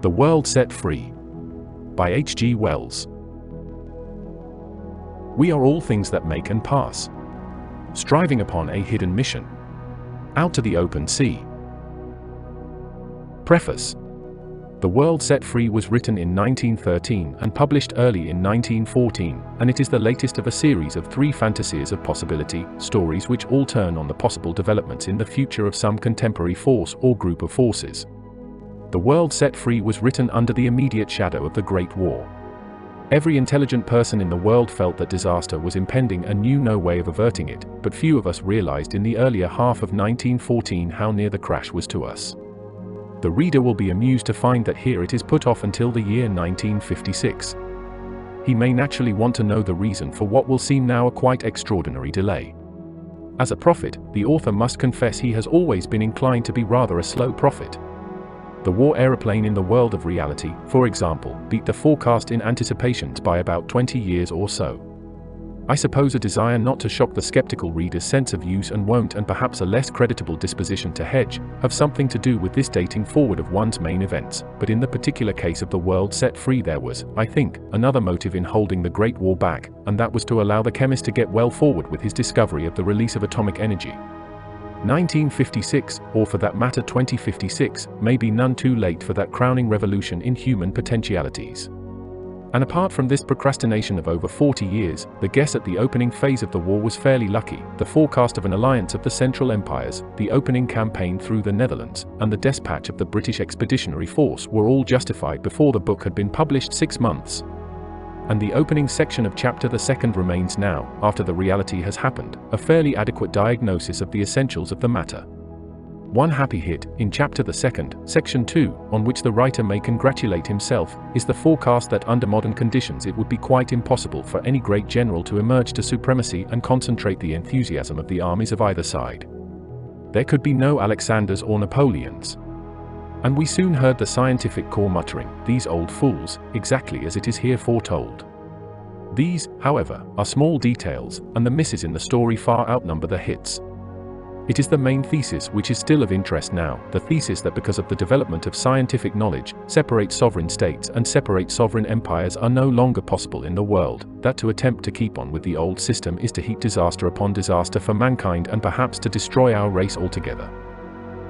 The World Set Free by H.G. Wells. We are all things that make and pass, striving upon a hidden mission, out to the open sea. Preface. The World Set Free was written in 1913 and published early in 1914, and it is the latest of a series of 3 fantasies of possibility, stories which all turn on the possible developments in the future of some contemporary force or group of forces. The World Set Free was written under the immediate shadow of the Great War. Every intelligent person in the world felt that disaster was impending and knew no way of averting it, but few of us realized in the earlier half of 1914 how near the crash was to us. The reader will be amused to find that here it is put off until the year 1956. He may naturally want to know the reason for what will seem now a quite extraordinary delay. As a prophet, the author must confess he has always been inclined to be rather a slow prophet. The war aeroplane in the world of reality, for example, beat the forecast in anticipations by about 20 years or so. I suppose a desire not to shock the skeptical reader's sense of use and won't, and perhaps a less creditable disposition to hedge, have something to do with this dating forward of one's main events, but in the particular case of the World Set Free there was, I think, another motive in holding the Great War back, and that was to allow the chemist to get well forward with his discovery of the release of atomic energy. 1956, or for that matter 2056, may be none too late for that crowning revolution in human potentialities. And apart from this procrastination of over 40 years, the guess at the opening phase of the war was fairly lucky. The forecast of an alliance of the Central Empires, the opening campaign through the Netherlands, and the dispatch of the British Expeditionary Force were all justified before the book had been published 6 months. And the opening section of chapter the 2nd remains now, after the reality has happened, a fairly adequate diagnosis of the essentials of the matter. One happy hit, in chapter the 2nd, section 2, on which the writer may congratulate himself, is the forecast that under modern conditions it would be quite impossible for any great general to emerge to supremacy and concentrate the enthusiasm of the armies of either side. There could be no Alexanders or Napoleons. And we soon heard the scientific corps muttering, "These old fools," exactly as it is here foretold. These, however, are small details, and the misses in the story far outnumber the hits. It is the main thesis which is still of interest now, the thesis that because of the development of scientific knowledge, separate sovereign states and separate sovereign empires are no longer possible in the world, that to attempt to keep on with the old system is to heap disaster upon disaster for mankind and perhaps to destroy our race altogether.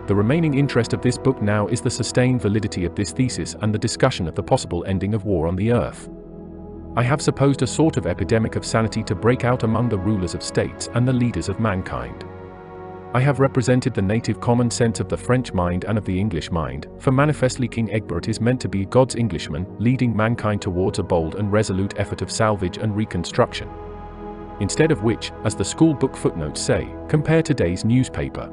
The remaining interest of this book now is the sustained validity of this thesis and the discussion of the possible ending of war on the earth. I have supposed a sort of epidemic of sanity to break out among the rulers of states and the leaders of mankind. I have represented the native common sense of the French mind and of the English mind, for manifestly King Egbert is meant to be God's Englishman, leading mankind towards a bold and resolute effort of salvage and reconstruction. Instead of which, as the school book footnotes say, compare today's newspaper.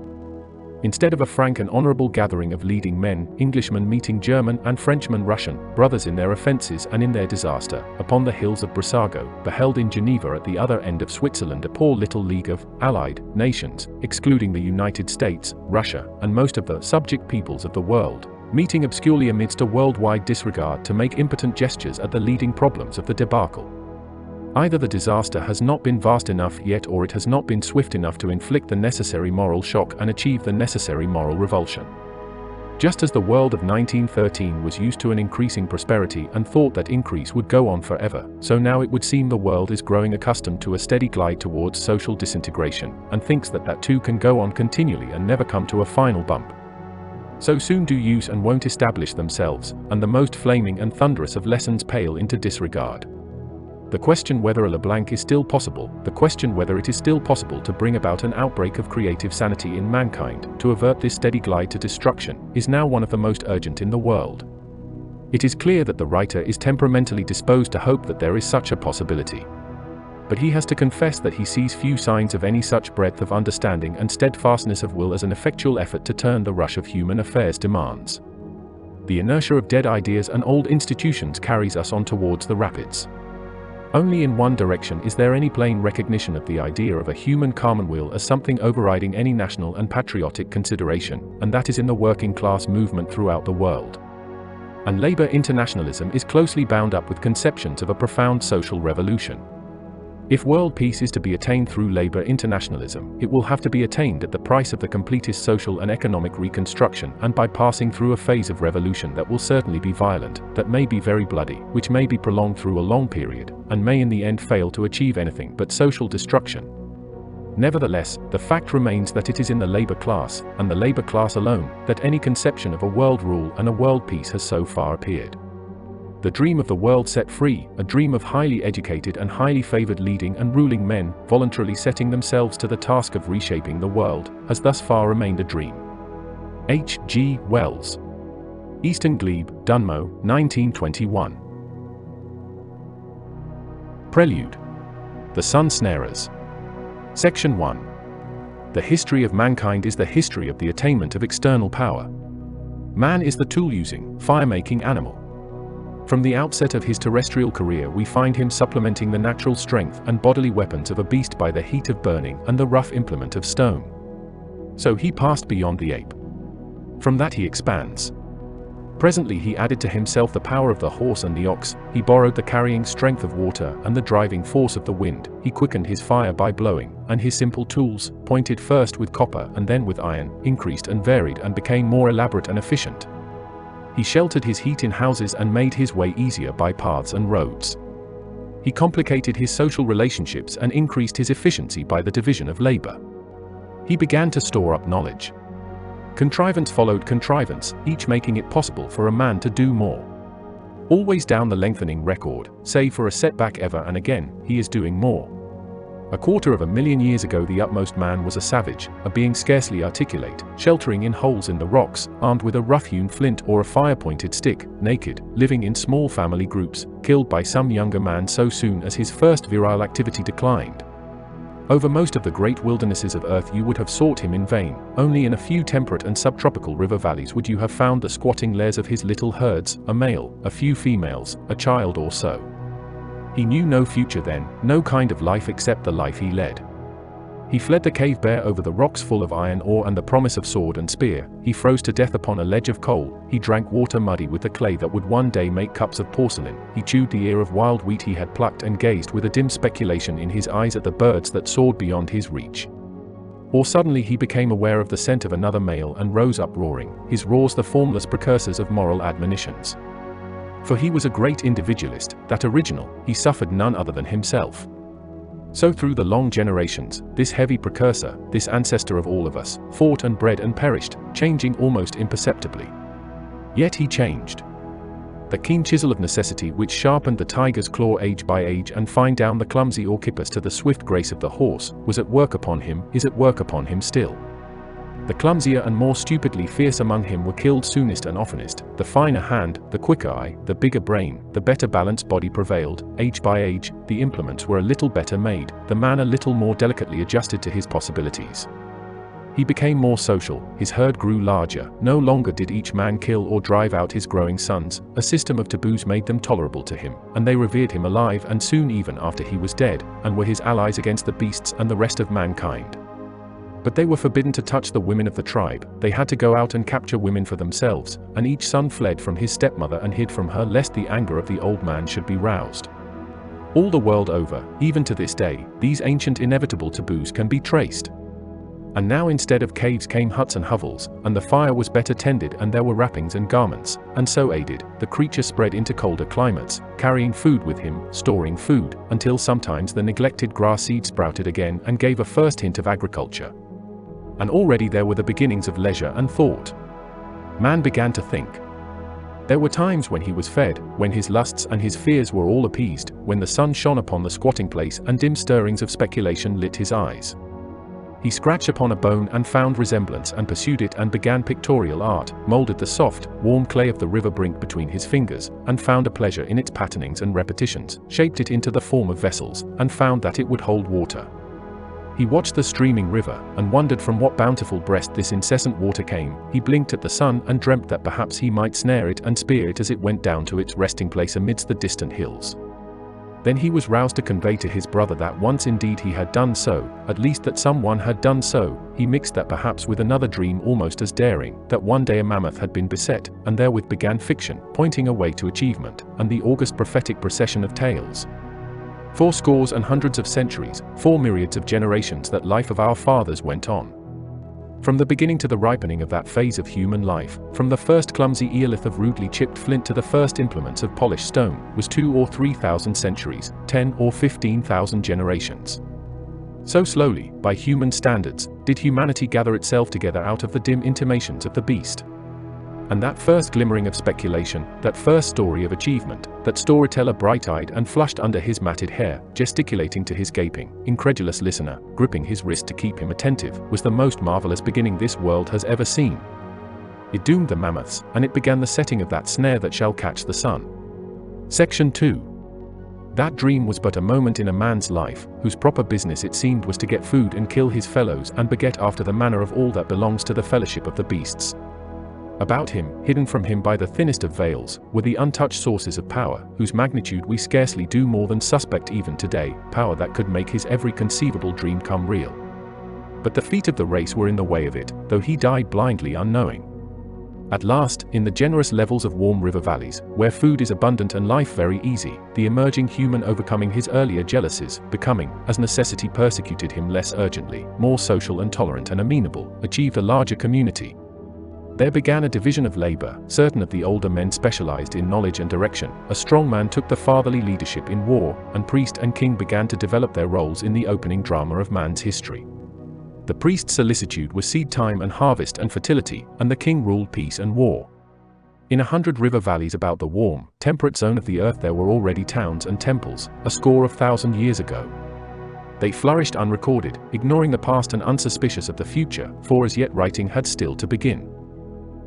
Instead of a frank and honorable gathering of leading men, Englishmen meeting German and Frenchmen Russian, brothers in their offenses and in their disaster, upon the hills of Brissago, beheld in Geneva at the other end of Switzerland a poor little league of allied nations, excluding the United States, Russia, and most of the subject peoples of the world, meeting obscurely amidst a worldwide disregard to make impotent gestures at the leading problems of the debacle. Either the disaster has not been vast enough yet, or it has not been swift enough to inflict the necessary moral shock and achieve the necessary moral revulsion. Just as the world of 1913 was used to an increasing prosperity and thought that increase would go on forever, so now it would seem the world is growing accustomed to a steady glide towards social disintegration, and thinks that that too can go on continually and never come to a final bump. So soon do use and won't establish themselves, and the most flaming and thunderous of lessons pale into disregard. The question whether a LeBlanc is still possible, the question whether it is still possible to bring about an outbreak of creative sanity in mankind, to avert this steady glide to destruction, is now one of the most urgent in the world. It is clear that the writer is temperamentally disposed to hope that there is such a possibility. But he has to confess that he sees few signs of any such breadth of understanding and steadfastness of will as an effectual effort to turn the rush of human affairs demands. The inertia of dead ideas and old institutions carries us on towards the rapids. Only in one direction is there any plain recognition of the idea of a human commonweal as something overriding any national and patriotic consideration, and that is in the working class movement throughout the world. And labor internationalism is closely bound up with conceptions of a profound social revolution. If world peace is to be attained through labor internationalism, it will have to be attained at the price of the completest social and economic reconstruction and by passing through a phase of revolution that will certainly be violent, that may be very bloody, which may be prolonged through a long period, and may in the end fail to achieve anything but social destruction. Nevertheless, the fact remains that it is in the labor class, and the labor class alone, that any conception of a world rule and a world peace has so far appeared. The dream of the world set free, a dream of highly educated and highly favored leading and ruling men, voluntarily setting themselves to the task of reshaping the world, has thus far remained a dream. H. G. Wells. Eastern Glebe, Dunmow, 1921. Prelude. The Sun Snarers. Section 1. The history of mankind is the history of the attainment of external power. Man is the tool-using, fire-making animal. From the outset of his terrestrial career we find him supplementing the natural strength and bodily weapons of a beast by the heat of burning and the rough implement of stone. So he passed beyond the ape. From that he expands. Presently he added to himself the power of the horse and the ox, he borrowed the carrying strength of water and the driving force of the wind, he quickened his fire by blowing, and his simple tools, pointed first with copper and then with iron, increased and varied and became more elaborate and efficient. He sheltered his heat in houses and made his way easier by paths and roads. He complicated his social relationships and increased his efficiency by the division of labor. He began to store up knowledge. Contrivance followed contrivance, each making it possible for a man to do more. Always down the lengthening record, save for a setback ever and again, he is doing more. 250,000 years ago the utmost man was a savage, a being scarcely articulate, sheltering in holes in the rocks, armed with a rough-hewn flint or a fire-pointed stick, naked, living in small family groups, killed by some younger man so soon as his first virile activity declined. Over most of the great wildernesses of earth you would have sought him in vain, only in a few temperate and subtropical river valleys would you have found the squatting lairs of his little herds, a male, a few females, a child or so. He knew no future then, no kind of life except the life he led. He fled the cave bare over the rocks full of iron ore and the promise of sword and spear, he froze to death upon a ledge of coal, he drank water muddy with the clay that would one day make cups of porcelain, he chewed the ear of wild wheat he had plucked and gazed with a dim speculation in his eyes at the birds that soared beyond his reach. Or suddenly he became aware of the scent of another male and rose up roaring, his roars the formless precursors of moral admonitions. For he was a great individualist, that original, he suffered none other than himself. So through the long generations, this heavy precursor, this ancestor of all of us, fought and bred and perished, changing almost imperceptibly. Yet he changed. The keen chisel of necessity which sharpened the tiger's claw age by age and fined down the clumsy Orchippus to the swift grace of the horse, was at work upon him, is at work upon him still. The clumsier and more stupidly fierce among him were killed soonest and oftenest, the finer hand, the quicker eye, the bigger brain, the better balanced body prevailed, age by age, the implements were a little better made, the man a little more delicately adjusted to his possibilities. He became more social, his herd grew larger, no longer did each man kill or drive out his growing sons, a system of taboos made them tolerable to him, and they revered him alive and soon even after he was dead, and were his allies against the beasts and the rest of mankind. But they were forbidden to touch the women of the tribe, they had to go out and capture women for themselves, and each son fled from his stepmother and hid from her lest the anger of the old man should be roused. All the world over, even to this day, these ancient inevitable taboos can be traced. And now instead of caves came huts and hovels, and the fire was better tended and there were wrappings and garments, and so aided, the creature spread into colder climates, carrying food with him, storing food, until sometimes the neglected grass seed sprouted again and gave a first hint of agriculture. And already there were the beginnings of leisure and thought. Man began to think. There were times when he was fed, when his lusts and his fears were all appeased, when the sun shone upon the squatting place and dim stirrings of speculation lit his eyes. He scratched upon a bone and found resemblance and pursued it and began pictorial art, molded the soft, warm clay of the river brink between his fingers, and found a pleasure in its patternings and repetitions, shaped it into the form of vessels, and found that it would hold water. He watched the streaming river, and wondered from what bountiful breast this incessant water came, he blinked at the sun and dreamt that perhaps he might snare it and spear it as it went down to its resting place amidst the distant hills. Then he was roused to convey to his brother that once indeed he had done so, at least that someone had done so, he mixed that perhaps with another dream almost as daring, that one day a mammoth had been beset, and therewith began fiction, pointing a way to achievement, and the august prophetic procession of tales. Fourscore and hundreds of centuries, 4 myriads of generations that life of our fathers went on. From the beginning to the ripening of that phase of human life, from the first clumsy eolith of rudely chipped flint to the first implements of polished stone, was 2,000 or 3,000 centuries, 10,000 or 15,000 generations. So slowly, by human standards, did humanity gather itself together out of the dim intimations of the beast. And that first glimmering of speculation, that first story of achievement, that storyteller bright-eyed and flushed under his matted hair, gesticulating to his gaping, incredulous listener, gripping his wrist to keep him attentive, was the most marvelous beginning this world has ever seen. It doomed the mammoths, and it began the setting of that snare that shall catch the sun. Section 2. That dream was but a moment in a man's life, whose proper business it seemed was to get food and kill his fellows and beget after the manner of all that belongs to the fellowship of the beasts. About him, hidden from him by the thinnest of veils, were the untouched sources of power, whose magnitude we scarcely do more than suspect even today, power that could make his every conceivable dream come real. But the feet of the race were in the way of it, though he died blindly unknowing. At last, in the generous levels of warm river valleys, where food is abundant and life very easy, the emerging human overcoming his earlier jealousies, becoming, as necessity persecuted him less urgently, more social and tolerant and amenable, achieved a larger community. There began a division of labor. Certain of the older men specialized in knowledge and direction. A strong man took the fatherly leadership in war, and priest and king began to develop their roles in the opening drama of man's history. The priest's solicitude was seed time and harvest and fertility, and the king ruled peace and war. In 100 river valleys about the warm, temperate zone of the earth there were already towns and temples, a score of thousand years ago. They flourished unrecorded, ignoring the past and unsuspicious of the future, for as yet writing had still to begin.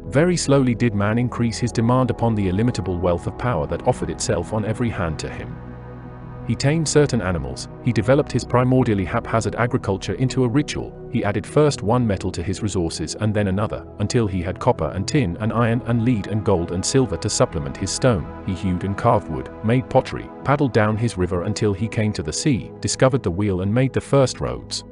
Very slowly did man increase his demand upon the illimitable wealth of power that offered itself on every hand to him. He tamed certain animals, he developed his primordially haphazard agriculture into a ritual, he added first one metal to his resources and then another, until he had copper and tin and iron and lead and gold and silver to supplement his stone. He hewed and carved wood, made pottery, paddled down his river until he came to the sea, discovered the wheel and made the first roads.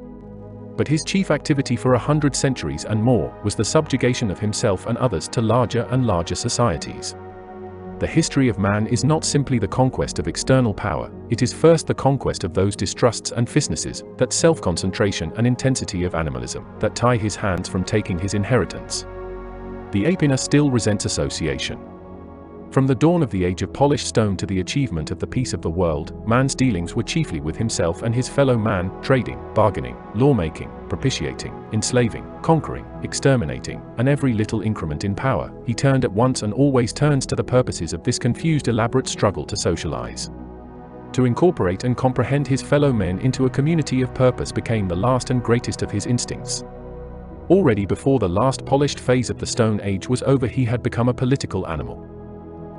But his chief activity for 100 centuries and more was the subjugation of himself and others to larger and larger societies. The history of man is not simply the conquest of external power, it is first the conquest of those distrusts and fitnesses, that self-concentration and intensity of animalism, that tie his hands from taking his inheritance. The ape in us still resents association. From the dawn of the age of polished stone to the achievement of the peace of the world, man's dealings were chiefly with himself and his fellow man, trading, bargaining, lawmaking, propitiating, enslaving, conquering, exterminating, and every little increment in power, he turned at once and always turns to the purposes of this confused elaborate struggle to socialize. To incorporate and comprehend his fellow men into a community of purpose became the last and greatest of his instincts. Already before the last polished phase of the Stone Age was over he had become a political animal.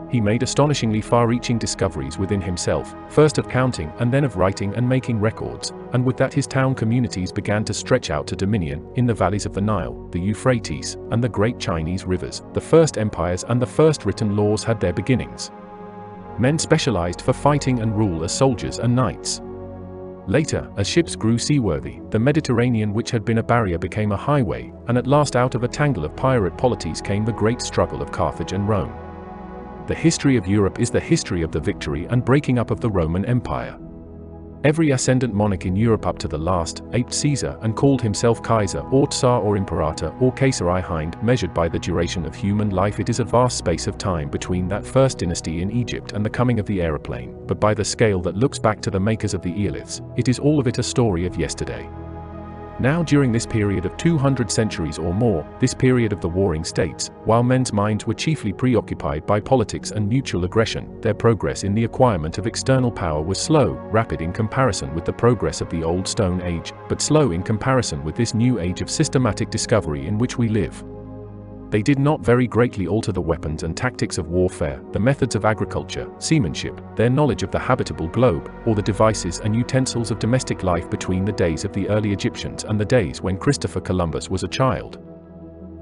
He made astonishingly far-reaching discoveries within himself, first of counting and then of writing and making records, and with that his town communities began to stretch out to dominion, in the valleys of the Nile, the Euphrates, and the great Chinese rivers. The first empires and the first written laws had their beginnings. Men specialized for fighting and rule as soldiers and knights. Later, as ships grew seaworthy, the Mediterranean which had been a barrier became a highway, and at last out of a tangle of pirate polities came the great struggle of Carthage and Rome. The history of Europe is the history of the victory and breaking up of the Roman Empire. Every ascendant monarch in Europe up to the last, aped Caesar and called himself Kaiser or Tsar or Imperator or Kaisari Hind. Measured by the duration of human life it is a vast space of time between that first dynasty in Egypt and the coming of the aeroplane, but by the scale that looks back to the makers of the Eoliths, it is all of it a story of yesterday. Now during this period of 200 centuries or more, this period of the warring states, while men's minds were chiefly preoccupied by politics and mutual aggression, their progress in the acquirement of external power was slow, rapid in comparison with the progress of the old Stone Age, but slow in comparison with this new age of systematic discovery in which we live. They did not very greatly alter the weapons and tactics of warfare, the methods of agriculture, seamanship, their knowledge of the habitable globe, or the devices and utensils of domestic life between the days of the early Egyptians and the days when Christopher Columbus was a child.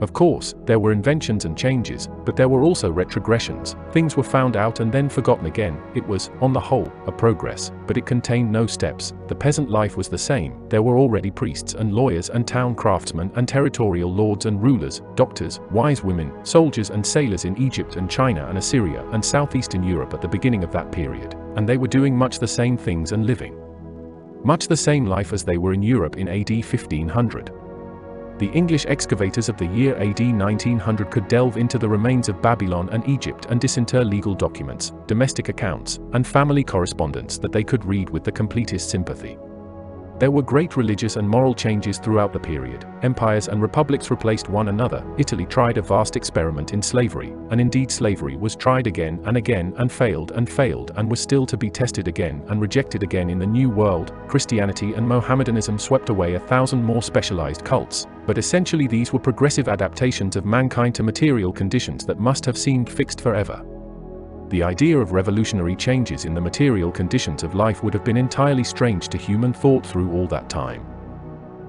Of course, there were inventions and changes, but there were also retrogressions. Things were found out and then forgotten again. It was, on the whole, a progress, but it contained no steps. The peasant life was the same. There were already priests and lawyers and town craftsmen and territorial lords and rulers, doctors, wise women, soldiers and sailors in Egypt and China and Assyria and southeastern Europe at the beginning of that period, and they were doing much the same things and living much the same life as they were in Europe in AD 1500. The English excavators of the year AD 1900 could delve into the remains of Babylon and Egypt and disinter legal documents, domestic accounts, and family correspondence that they could read with the completest sympathy. There were great religious and moral changes throughout the period. Empires and republics replaced one another. Italy tried a vast experiment in slavery, and indeed slavery was tried again and failed and was still to be tested again and rejected again in the New World. Christianity and Mohammedanism swept away 1,000 more specialized cults, but essentially these were progressive adaptations of mankind to material conditions that must have seemed fixed forever. The idea of revolutionary changes in the material conditions of life would have been entirely strange to human thought through all that time.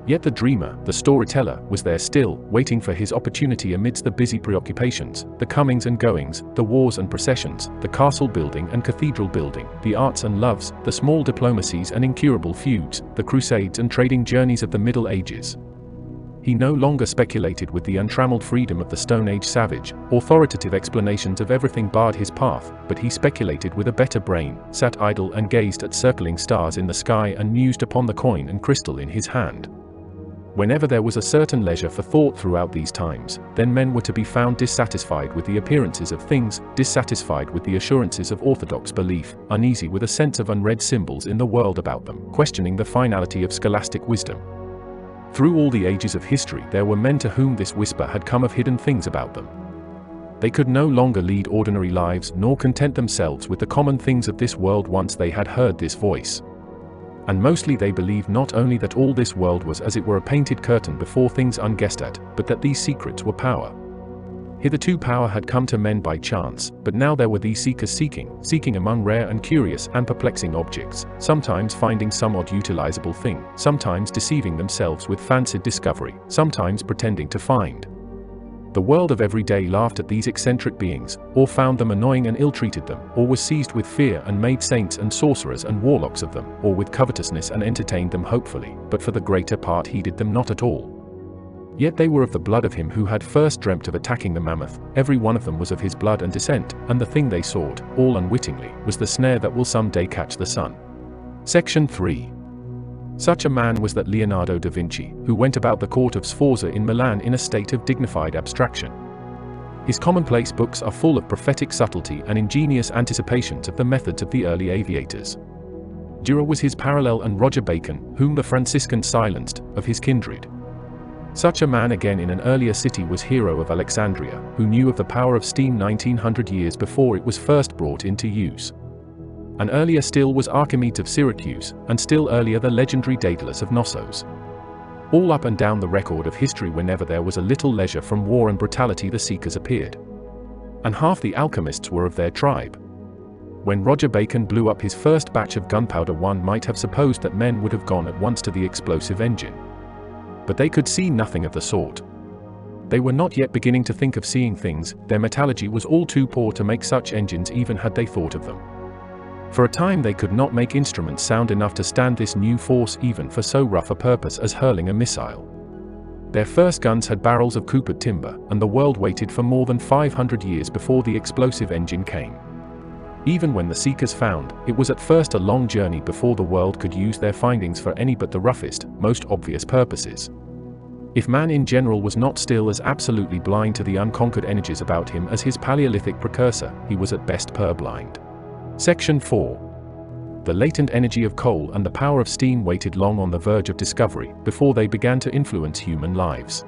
Yet the dreamer, the storyteller, was there still, waiting for his opportunity amidst the busy preoccupations, the comings and goings, the wars and processions, the castle building and cathedral building, the arts and loves, the small diplomacies and incurable feuds, the crusades and trading journeys of the Middle Ages. He no longer speculated with the untrammeled freedom of the Stone Age savage. Authoritative explanations of everything barred his path, but he speculated with a better brain, sat idle and gazed at circling stars in the sky and mused upon the coin and crystal in his hand. Whenever there was a certain leisure for thought throughout these times, then men were to be found dissatisfied with the appearances of things, dissatisfied with the assurances of orthodox belief, uneasy with a sense of unread symbols in the world about them, questioning the finality of scholastic wisdom. Through all the ages of history there were men to whom this whisper had come of hidden things about them. They could no longer lead ordinary lives nor content themselves with the common things of this world once they had heard this voice. And mostly they believed not only that all this world was as it were a painted curtain before things unguessed at, but that these secrets were power. Hitherto power had come to men by chance, but now there were these seekers seeking among rare and curious and perplexing objects, sometimes finding some odd utilizable thing, sometimes deceiving themselves with fancied discovery, sometimes pretending to find. The world of every day laughed at these eccentric beings, or found them annoying and ill-treated them, or was seized with fear and made saints and sorcerers and warlocks of them, or with covetousness and entertained them hopefully, but for the greater part heeded them not at all. Yet they were of the blood of him who had first dreamt of attacking the mammoth. Every one of them was of his blood and descent, and the thing they sought, all unwittingly, was the snare that will some day catch the sun. Section 3. Such a man was that Leonardo da Vinci, who went about the court of Sforza in Milan in a state of dignified abstraction. His commonplace books are full of prophetic subtlety and ingenious anticipations of the methods of the early aviators. Dürer was his parallel, and Roger Bacon, whom the Franciscans silenced, of his kindred. Such a man again in an earlier city was Hero of Alexandria, who knew of the power of steam 1900 years before it was first brought into use. And earlier still was Archimedes of Syracuse, and still earlier the legendary Daedalus of Knossos. All up and down the record of history, whenever there was a little leisure from war and brutality, the seekers appeared. And half the alchemists were of their tribe. When Roger Bacon blew up his first batch of gunpowder, one might have supposed that men would have gone at once to the explosive engine. But they could see nothing of the sort. They were not yet beginning to think of seeing things. Their metallurgy was all too poor to make such engines, even had they thought of them. For a time they could not make instruments sound enough to stand this new force, even for so rough a purpose as hurling a missile. Their first guns had barrels of coopered timber, and the world waited for more than 500 years before the explosive engine came. Even when the seekers found, it was at first a long journey before the world could use their findings for any but the roughest, most obvious purposes. If man in general was not still as absolutely blind to the unconquered energies about him as his Paleolithic precursor, he was at best purblind. Section 4. The latent energy of coal and the power of steam waited long on the verge of discovery before they began to influence human lives.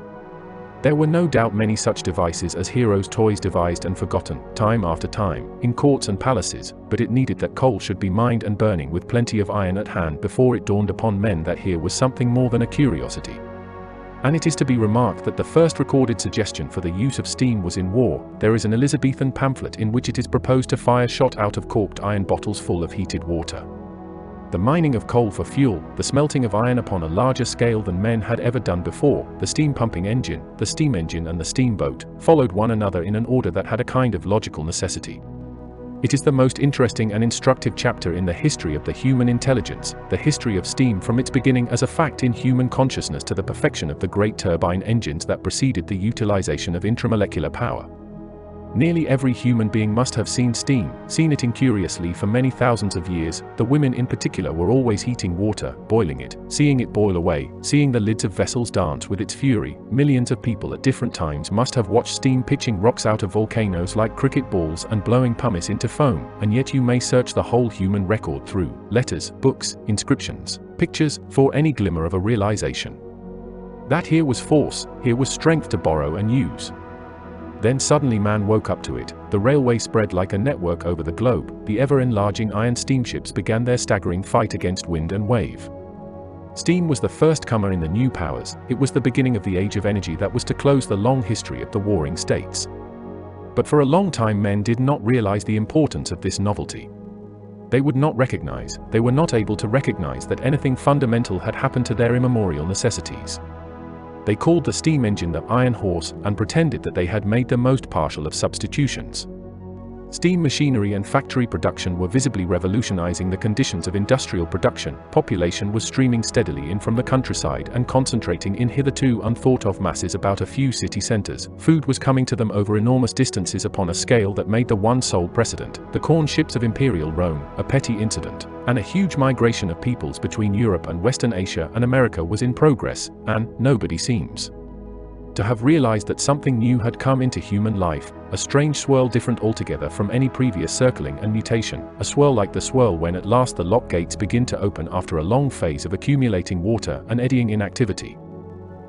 There were no doubt many such devices as Hero's toys devised and forgotten, time after time, in courts and palaces, but it needed that coal should be mined and burning with plenty of iron at hand before it dawned upon men that here was something more than a curiosity. And it is to be remarked that the first recorded suggestion for the use of steam was in war. There is an Elizabethan pamphlet in which it is proposed to fire shot out of corked iron bottles full of heated water. The mining of coal for fuel, the smelting of iron upon a larger scale than men had ever done before, the steam pumping engine, the steam engine and the steamboat, followed one another in an order that had a kind of logical necessity. It is the most interesting and instructive chapter in the history of the human intelligence, the history of steam from its beginning as a fact in human consciousness to the perfection of the great turbine engines that preceded the utilization of intramolecular power. Nearly every human being must have seen steam, seen it incuriously for many thousands of years. The women in particular were always heating water, boiling it, seeing it boil away, seeing the lids of vessels dance with its fury. Millions of people at different times must have watched steam pitching rocks out of volcanoes like cricket balls and blowing pumice into foam, and yet you may search the whole human record through letters, books, inscriptions, pictures, for any glimmer of a realization that here was force, here was strength to borrow and use. Then suddenly man woke up to it, the railway spread like a network over the globe, the ever-enlarging iron steamships began their staggering fight against wind and wave. Steam was the first comer in the new powers, it was the beginning of the age of energy that was to close the long history of the warring states. But for a long time men did not realize the importance of this novelty. They would not recognize, they were not able to recognize that anything fundamental had happened to their immemorial necessities. They called the steam engine the iron horse, and pretended that they had made the most partial of substitutions. Steam machinery and factory production were visibly revolutionizing the conditions of industrial production. Population was streaming steadily in from the countryside and concentrating in hitherto unthought-of masses about a few city centers. Food was coming to them over enormous distances upon a scale that made the one sole precedent, the corn ships of imperial Rome, a petty incident, and a huge migration of peoples between Europe and Western Asia and America was in progress, and nobody seems to have realized that something new had come into human life, a strange swirl different altogether from any previous circling and mutation, a swirl like the swirl when at last the lock gates begin to open after a long phase of accumulating water and eddying inactivity.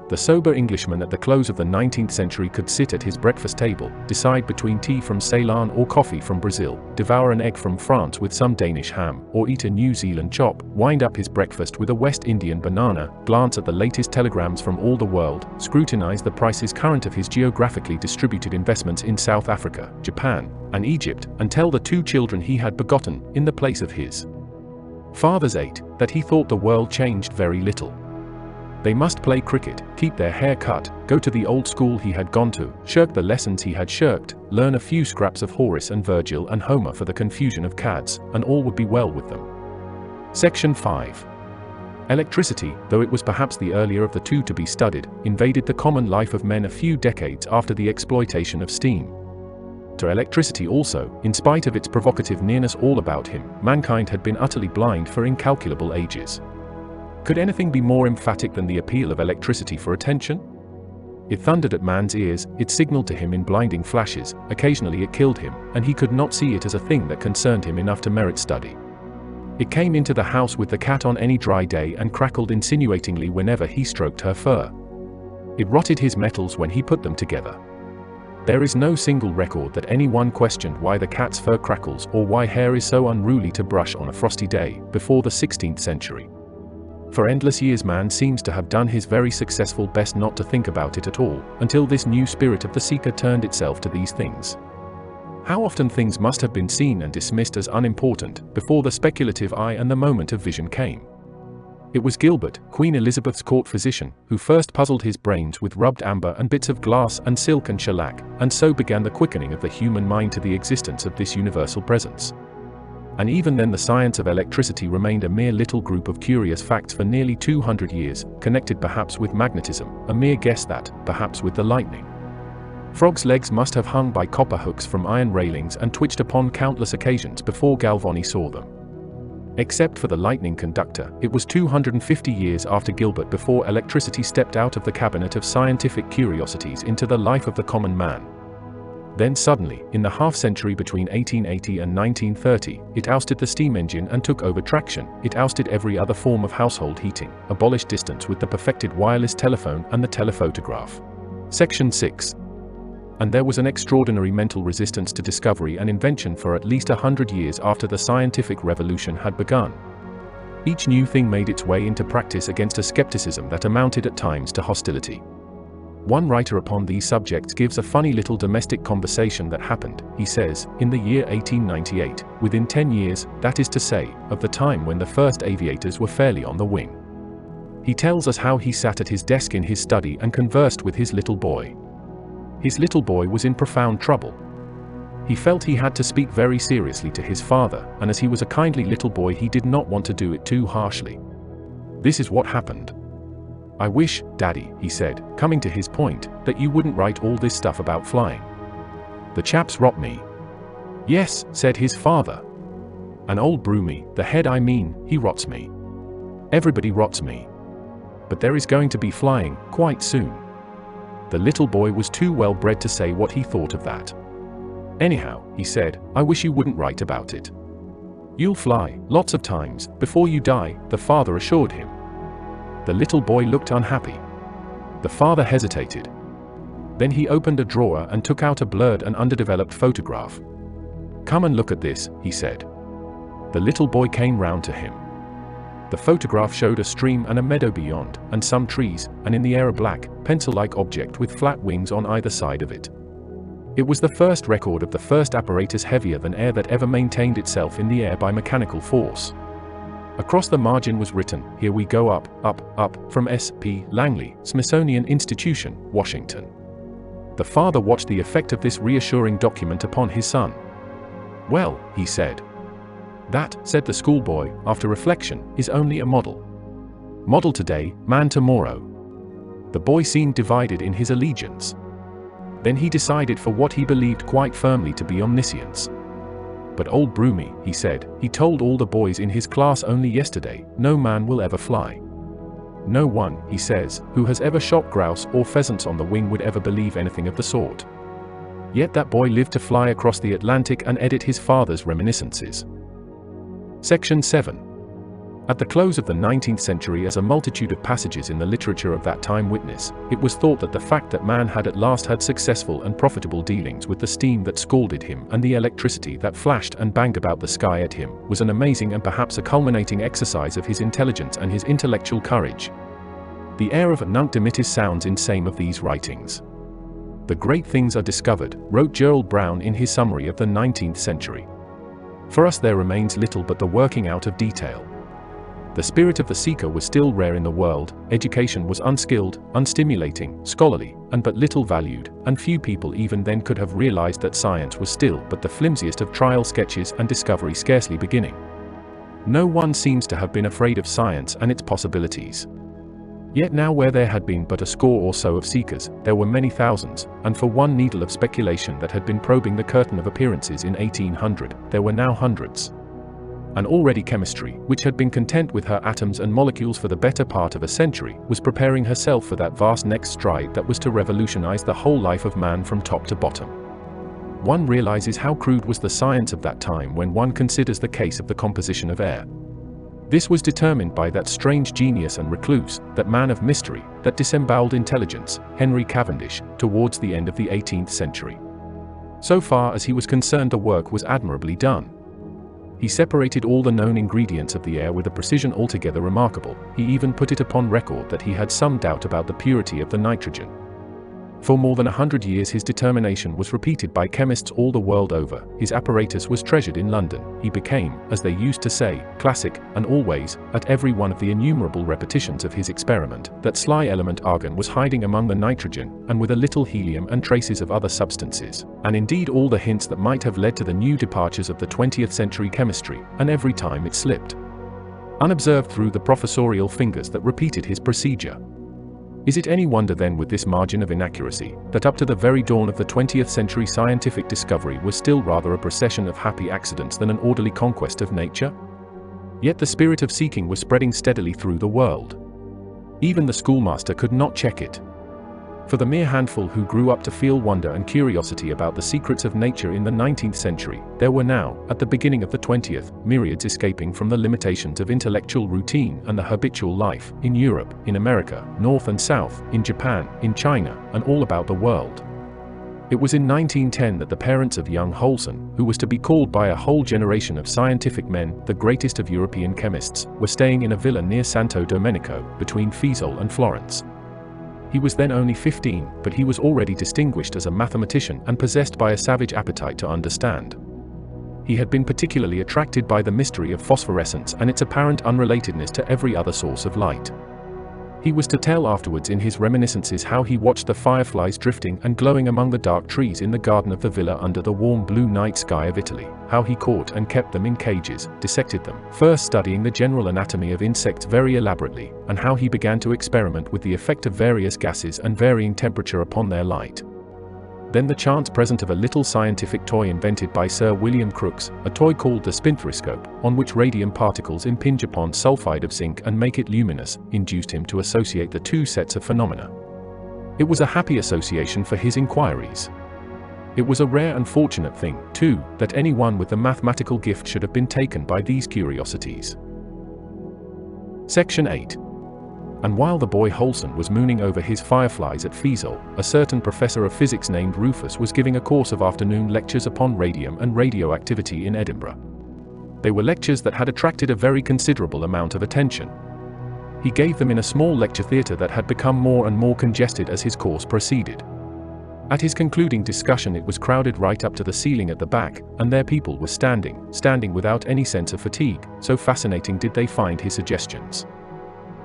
The sober Englishman at the close of the 19th century could sit at his breakfast table, decide between tea from Ceylon or coffee from Brazil, devour an egg from France with some Danish ham, or eat a New Zealand chop, wind up his breakfast with a West Indian banana, glance at the latest telegrams from all the world, scrutinize the prices current of his geographically distributed investments in South Africa, Japan, and Egypt, and tell the 2 children he had begotten, in the place of his father's 8, that he thought the world changed very little. They must play cricket, keep their hair cut, go to the old school he had gone to, shirk the lessons he had shirked, learn a few scraps of Horace and Virgil and Homer for the confusion of cads, and all would be well with them. Section 5. Electricity, though it was perhaps the earlier of the two to be studied, invaded the common life of men a few decades after the exploitation of steam. To electricity also, in spite of its provocative nearness all about him, mankind had been utterly blind for incalculable ages. Could anything be more emphatic than the appeal of electricity for attention? It thundered at man's ears, it signaled to him in blinding flashes, occasionally it killed him, and he could not see it as a thing that concerned him enough to merit study. It came into the house with the cat on any dry day and crackled insinuatingly whenever he stroked her fur. It rotted his metals when he put them together. There is no single record that anyone questioned why the cat's fur crackles or why hair is so unruly to brush on a frosty day, before the 16th century. For endless years man seems to have done his very successful best not to think about it at all, until this new spirit of the seeker turned itself to these things. How often things must have been seen and dismissed as unimportant, before the speculative eye and the moment of vision came. It was Gilbert, Queen Elizabeth's court physician, who first puzzled his brains with rubbed amber and bits of glass and silk and shellac, and so began the quickening of the human mind to the existence of this universal presence. And even then the science of electricity remained a mere little group of curious facts for nearly 200 years, connected perhaps with magnetism, a mere guess that, perhaps with the lightning. Frogs' legs must have hung by copper hooks from iron railings and twitched upon countless occasions before Galvani saw them. Except for the lightning conductor, it was 250 years after Gilbert before electricity stepped out of the cabinet of scientific curiosities into the life of the common man. Then suddenly, in the half-century between 1880 and 1930, it ousted the steam engine and took over traction, it ousted every other form of household heating, abolished distance with the perfected wireless telephone and the telephotograph. Section 6. And there was an extraordinary mental resistance to discovery and invention for at least 100 years after the scientific revolution had begun. Each new thing made its way into practice against a skepticism that amounted at times to hostility. One writer upon these subjects gives a funny little domestic conversation that happened, he says, in the year 1898, within 10 years, that is to say, of the time when the first aviators were fairly on the wing. He tells us how he sat at his desk in his study and conversed with his little boy. His little boy was in profound trouble. He felt he had to speak very seriously to his father, and as he was a kindly little boy he did not want to do it too harshly. This is what happened. "I wish, Daddy," he said, coming to his point, "that you wouldn't write all this stuff about flying. The chaps rot me." "Yes," said his father. "An old broomy, the head I mean, he rots me. Everybody rots me. But there is going to be flying, quite soon." The little boy was too well bred to say what he thought of that. "Anyhow," he said, "I wish you wouldn't write about it. You'll fly, lots of times, before you die," the father assured him. The little boy looked unhappy. The father hesitated. Then he opened a drawer and took out a blurred and underdeveloped photograph. "Come and look at this," he said. The little boy came round to him. The photograph showed a stream and a meadow beyond, and some trees, and in the air a black, pencil-like object with flat wings on either side of it. It was the first record of the first apparatus heavier than air that ever maintained itself in the air by mechanical force. Across the margin was written, "Here we go up, up, up, from S.P. Langley, Smithsonian Institution, Washington." The father watched the effect of this reassuring document upon his son. "Well," he said. "That," said the schoolboy, after reflection, "is only a model. Model today, man tomorrow." The boy seemed divided in his allegiance. Then he decided for what he believed quite firmly to be omniscience. "But old Broomy," he said, "he told all the boys in his class only yesterday, no man will ever fly. No one," he says, "who has ever shot grouse or pheasants on the wing would ever believe anything of the sort." Yet that boy lived to fly across the Atlantic and edit his father's reminiscences. Section 7. At the close of the 19th century, as a multitude of passages in the literature of that time witness, it was thought that the fact that man had at last had successful and profitable dealings with the steam that scalded him and the electricity that flashed and banged about the sky at him, was an amazing and perhaps a culminating exercise of his intelligence and his intellectual courage. The air of nunc dimittis sounds in same of these writings. "The great things are discovered," wrote Gerald Brown in his summary of the 19th century. "For us there remains little but the working out of detail. The spirit of the seeker was still rare in the world, education was unskilled, unstimulating, scholarly, and but little valued, and few people even then could have realized that science was still but the flimsiest of trial sketches and discovery scarcely beginning. No one seems to have been afraid of science and its possibilities. Yet now where there had been but a score or so of seekers, there were many thousands, and for one needle of speculation that had been probing the curtain of appearances in 1800, there were now hundreds. And already chemistry, which had been content with her atoms and molecules for the better part of a century, was preparing herself for that vast next stride that was to revolutionize the whole life of man from top to bottom. One realizes how crude was the science of that time when one considers the case of the composition of air. This was determined by that strange genius and recluse, that man of mystery, that disemboweled intelligence, Henry Cavendish, towards the end of the 18th century. So far as he was concerned, the work was admirably done. He separated all the known ingredients of the air with a precision altogether remarkable. He even put it upon record that he had some doubt about the purity of the nitrogen. For more than 100 years his determination was repeated by chemists all the world over. His apparatus was treasured in London. He became, as they used to say, classic, and always, at every one of the innumerable repetitions of his experiment, that sly element argon was hiding among the nitrogen, and with a little helium and traces of other substances, and indeed all the hints that might have led to the new departures of the 20th century chemistry, and every time it slipped unobserved through the professorial fingers that repeated his procedure. Is it any wonder then, with this margin of inaccuracy, that up to the very dawn of the 20th century scientific discovery was still rather a procession of happy accidents than an orderly conquest of nature? Yet the spirit of seeking was spreading steadily through the world. Even the schoolmaster could not check it. For the mere handful who grew up to feel wonder and curiosity about the secrets of nature in the 19th century, there were now, at the beginning of the 20th, myriads escaping from the limitations of intellectual routine and the habitual life, in Europe, in America, North and South, in Japan, in China, and all about the world. It was in 1910 that the parents of young Holson, who was to be called by a whole generation of scientific men the greatest of European chemists, were staying in a villa near Santo Domenico, between Fiesole and Florence. He was then only 15, but he was already distinguished as a mathematician and possessed by a savage appetite to understand. He had been particularly attracted by the mystery of phosphorescence and its apparent unrelatedness to every other source of light. He was to tell afterwards in his reminiscences how he watched the fireflies drifting and glowing among the dark trees in the garden of the villa under the warm blue night sky of Italy, how he caught and kept them in cages, dissected them, first studying the general anatomy of insects very elaborately, and how he began to experiment with the effect of various gases and varying temperature upon their light. Then the chance present of a little scientific toy invented by Sir William Crookes, a toy called the Spinthorous Scope, on which radium particles impinge upon sulfide of zinc and make it luminous, induced him to associate the two sets of phenomena. It was a happy association for his inquiries. It was a rare and fortunate thing, too, that anyone with the mathematical gift should have been taken by these curiosities. Section 8. And while the boy Holson was mooning over his fireflies at Fiesole, a certain professor of physics named Rufus was giving a course of afternoon lectures upon radium and radioactivity in Edinburgh. They were lectures that had attracted a very considerable amount of attention. He gave them in a small lecture theatre that had become more and more congested as his course proceeded. At his concluding discussion it was crowded right up to the ceiling at the back, and there people were standing without any sense of fatigue, so fascinating did they find his suggestions.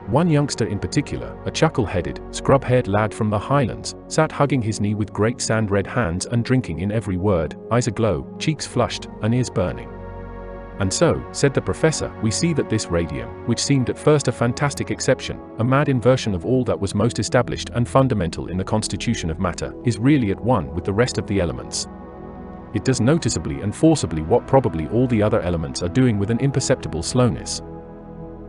One youngster in particular, a chuckle-headed, scrub-haired lad from the Highlands, sat hugging his knee with great sand-red hands and drinking in every word, eyes aglow, cheeks flushed, and ears burning. And so, said the professor, we see that this radium, which seemed at first a fantastic exception, a mad inversion of all that was most established and fundamental in the constitution of matter, is really at one with the rest of the elements. It does noticeably and forcibly what probably all the other elements are doing with an imperceptible slowness.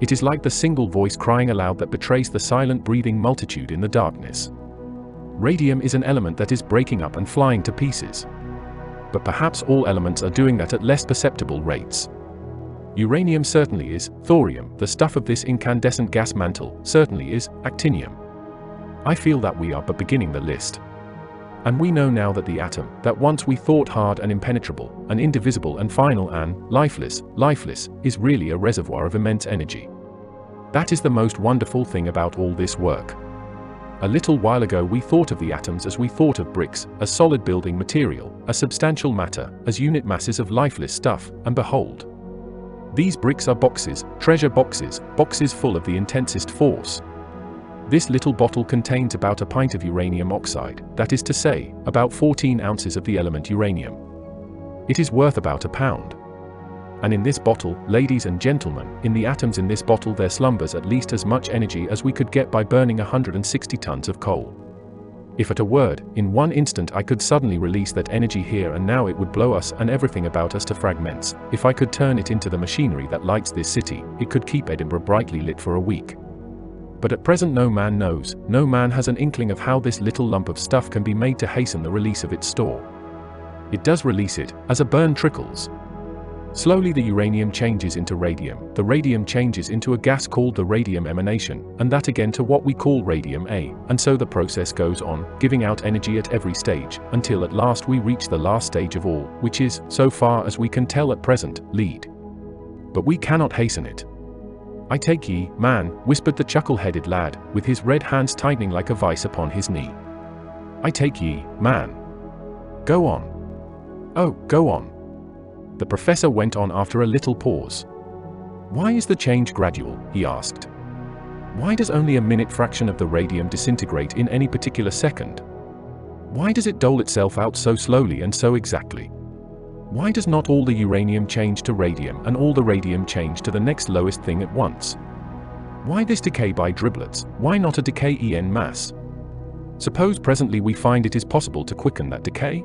It is like the single voice crying aloud that betrays the silent breathing multitude in the darkness. Radium is an element that is breaking up and flying to pieces. But perhaps all elements are doing that at less perceptible rates. Uranium certainly is, thorium, the stuff of this incandescent gas mantle, certainly is, actinium. I feel that we are but beginning the list. And we know now that the atom, that once we thought hard and impenetrable, and indivisible and final and lifeless, is really a reservoir of immense energy. That is the most wonderful thing about all this work. A little while ago we thought of the atoms as we thought of bricks, as solid building material, as substantial matter, as unit masses of lifeless stuff, and behold. These bricks are boxes, treasure boxes, boxes full of the intensest force. This little bottle contains about a pint of uranium oxide, that is to say, about 14 ounces of the element uranium. It is worth about £1. And in this bottle, ladies and gentlemen, in the atoms in this bottle there slumbers at least as much energy as we could get by burning 160 tons of coal. If at a word, in one instant I could suddenly release that energy here and now it would blow us and everything about us to fragments. If I could turn it into the machinery that lights this city, it could keep Edinburgh brightly lit for a week. But at present no man knows, no man has an inkling of how this little lump of stuff can be made to hasten the release of its store. It does release it, as a burn trickles. Slowly the uranium changes into radium, the radium changes into a gas called the radium emanation, and that again to what we call radium A, and so the process goes on, giving out energy at every stage, until at last we reach the last stage of all, which is, so far as we can tell at present, lead. But we cannot hasten it. I take ye, man, whispered the chuckle-headed lad, with his red hands tightening like a vice upon his knee. I take ye, man. Go on. Oh, go on. The professor went on after a little pause. Why is the change gradual, he asked. Why does only a minute fraction of the radium disintegrate in any particular second? Why does it dole itself out so slowly and so exactly? Why does not all the uranium change to radium and all the radium change to the next lowest thing at once? Why this decay by driblets, why not a decay en masse? Suppose presently we find it is possible to quicken that decay?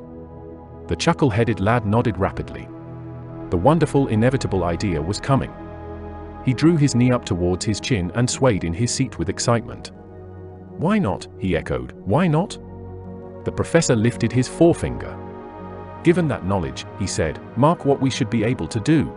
The chuckle-headed lad nodded rapidly. The wonderful, inevitable idea was coming. He drew his knee up towards his chin and swayed in his seat with excitement. Why not? He echoed. Why not? The professor lifted his forefinger. Given that knowledge, he said, mark what we should be able to do.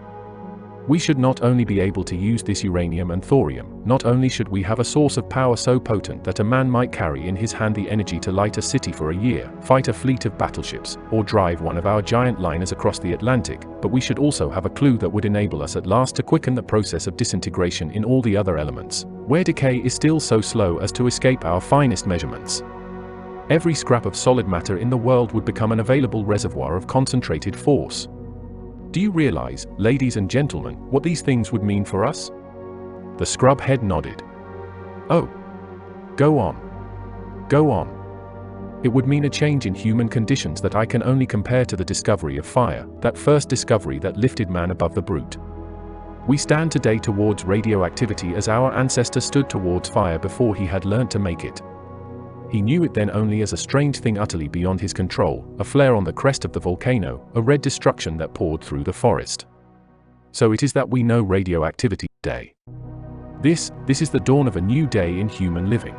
We should not only be able to use this uranium and thorium, not only should we have a source of power so potent that a man might carry in his hand the energy to light a city for a year, fight a fleet of battleships, or drive one of our giant liners across the Atlantic, but we should also have a clue that would enable us at last to quicken the process of disintegration in all the other elements, where decay is still so slow as to escape our finest measurements. Every scrap of solid matter in the world would become an available reservoir of concentrated force. Do you realize, ladies and gentlemen, what these things would mean for us? The scrub head nodded. Oh. Go on. Go on. It would mean a change in human conditions that I can only compare to the discovery of fire, that first discovery that lifted man above the brute. We stand today towards radioactivity as our ancestor stood towards fire before he had learnt to make it. He knew it then only as a strange thing utterly beyond his control, a flare on the crest of the volcano, a red destruction that poured through the forest. So it is that we know radioactivity today. This is the dawn of a new day in human living.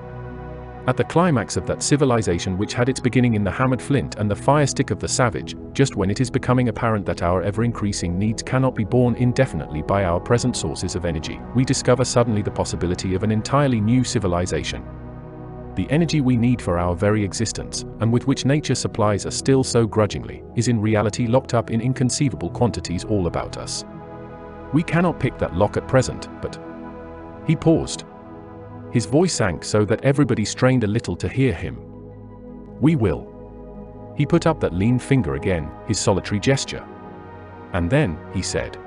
At the climax of that civilization which had its beginning in the hammered flint and the fire stick of the savage, just when it is becoming apparent that our ever-increasing needs cannot be borne indefinitely by our present sources of energy, we discover suddenly the possibility of an entirely new civilization. The energy we need for our very existence, and with which nature supplies us still so grudgingly, is in reality locked up in inconceivable quantities all about us. We cannot pick that lock at present, but... He paused. His voice sank so that everybody strained a little to hear him. We will. He put up that lean finger again, his solitary gesture. And then, he said.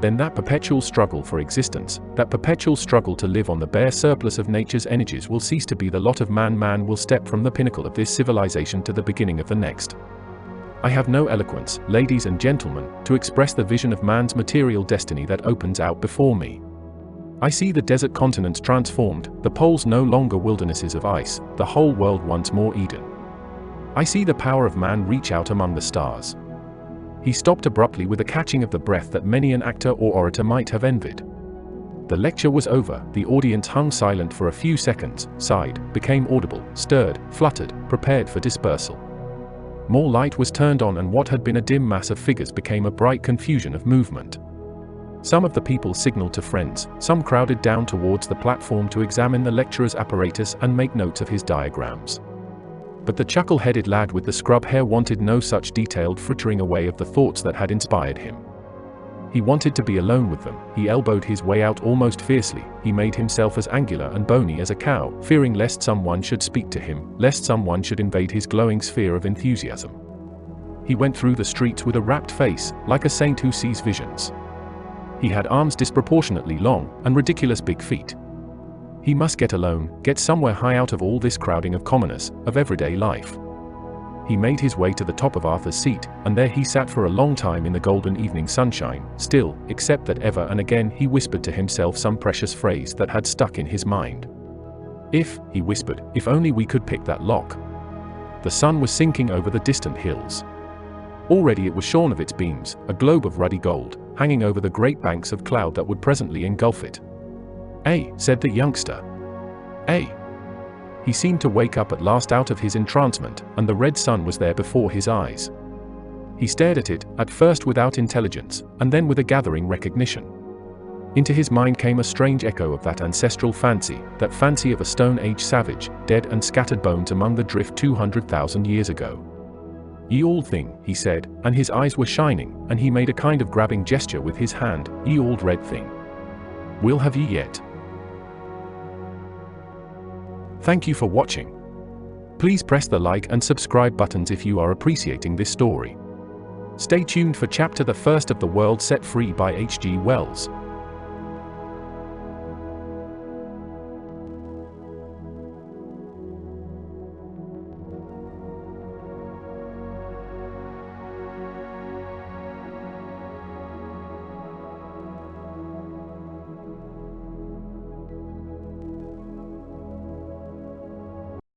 Then that perpetual struggle for existence, that perpetual struggle to live on the bare surplus of nature's energies will cease to be the lot of man. Man will step from the pinnacle of this civilization to the beginning of the next. I have no eloquence, ladies and gentlemen, to express the vision of man's material destiny that opens out before me. I see the desert continents transformed, the poles no longer wildernesses of ice, the whole world once more Eden. I see the power of man reach out among the stars. He stopped abruptly with a catching of the breath that many an actor or orator might have envied. The lecture was over, the audience hung silent for a few seconds, sighed, became audible, stirred, fluttered, prepared for dispersal. More light was turned on and what had been a dim mass of figures became a bright confusion of movement. Some of the people signaled to friends, some crowded down towards the platform to examine the lecturer's apparatus and make notes of his diagrams. But the chuckle-headed lad with the scrub hair wanted no such detailed frittering away of the thoughts that had inspired him. He wanted to be alone with them. He elbowed his way out almost fiercely. He made himself as angular and bony as a cow, fearing lest someone should speak to him, lest someone should invade his glowing sphere of enthusiasm. He went through the streets with a rapt face, like a saint who sees visions. He had arms disproportionately long, and ridiculous big feet. He must get alone, get somewhere high out of all this crowding of commoners, of everyday life. He made his way to the top of Arthur's seat, and there he sat for a long time in the golden evening sunshine, still, except that ever and again he whispered to himself some precious phrase that had stuck in his mind. If, he whispered, if only we could pick that lock. The sun was sinking over the distant hills. Already it was shorn of its beams, a globe of ruddy gold, hanging over the great banks of cloud that would presently engulf it. "Eh," said the youngster. "Eh." He seemed to wake up at last out of his entrancement, and the red sun was there before his eyes. He stared at it, at first without intelligence, and then with a gathering recognition. Into his mind came a strange echo of that ancestral fancy, that fancy of a Stone Age savage, dead and scattered bones among the drift 200,000 years ago. "Ye old thing," he said, and his eyes were shining, and he made a kind of grabbing gesture with his hand, "ye old red thing. We'll have ye yet." Thank you for watching. Please press the like and subscribe buttons if you are appreciating this story. Stay tuned for chapter the first of The World Set Free by H.G. Wells.